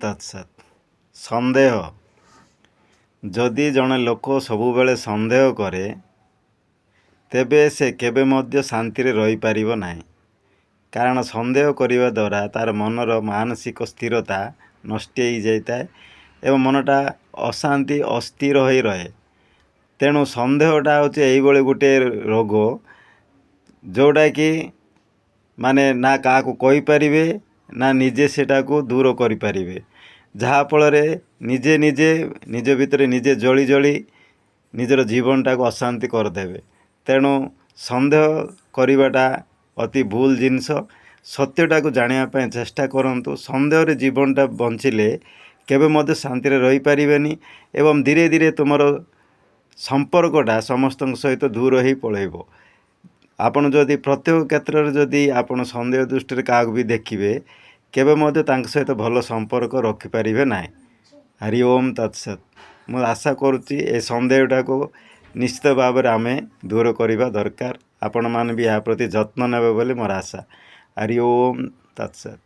ତତ୍ସତ୍। ସନ୍ଦେହ। ଯଦି ଜଣେ ଲୋକ ସବୁବେଳେ ସନ୍ଦେହ କରେ ତେବେ ସେ କେବେ ମଧ୍ୟ ଶାନ୍ତିରେ ରହିପାରିବ ନାହିଁ। କାରଣ ସନ୍ଦେହ କରିବା ଦ୍ୱାରା ତା'ର ମନର ମାନସିକ ସ୍ଥିରତା ନଷ୍ଟ ହୋଇଯାଇଥାଏ ଏବଂ ମନଟା ଅଶାନ୍ତି ଅସ୍ଥିର ହୋଇ ରହେ। ତେଣୁ ସନ୍ଦେହଟା ହେଉଛି ଏଇଭଳି ଗୋଟିଏ ରୋଗ ଯେଉଁଟାକି ମାନେ ନା କାହାକୁ କହିପାରିବେ ନା ନିଜେ ସେଟାକୁ ଦୂର କରିପାରିବେ, ଯାହାଫଳରେ ନିଜେ ନିଜ ଭିତରେ ନିଜେ ଜଳି ଜଳି ନିଜର ଜୀବନଟାକୁ ଅଶାନ୍ତି କରିଦେବେ। ତେଣୁ ସନ୍ଦେହ କରିବାଟା ଅତି ଭୁଲ ଜିନିଷ। ସତ୍ୟଟାକୁ ଜାଣିବା ପାଇଁ ଚେଷ୍ଟା କରନ୍ତୁ। ସନ୍ଦେହରେ ଜୀବନଟା ବଞ୍ଚିଲେ କେବେ ମଧ୍ୟ ଶାନ୍ତିରେ ରହିପାରିବେନି ଏବଂ ଧୀରେ ଧୀରେ ତୁମର ସମ୍ପର୍କଟା ସମସ୍ତଙ୍କ ସହିତ ଦୂର ହେଇ ପଳାଇବ। ଆପଣ ଯଦି ପ୍ରତ୍ୟେକ କ୍ଷେତ୍ରରେ ଯଦି ଆପଣ ସନ୍ଦେହ ଦୃଷ୍ଟିରେ କାହାକୁ ବି ଦେଖିବେ କେବେ ମଧ୍ୟ ତାଙ୍କ ସହିତ ଭଲ ସମ୍ପର୍କ ରଖିପାରିବେ ନାହିଁ। ହରି ଓମ୍ ତତ୍ସତ୍। ମୁଁ ଆଶା କରୁଛି ଏ ସନ୍ଦେହଟାକୁ ନିଶ୍ଚିତ ଭାବରେ ଆମେ ଦୂର କରିବା ଦରକାର। ଆପଣମାନେ ବି ଏହା ପ୍ରତି ଯତ୍ନ ନେବେ ବୋଲି ମୋର ଆଶା। ହରି ଓମ୍ ତତ୍ସତ୍।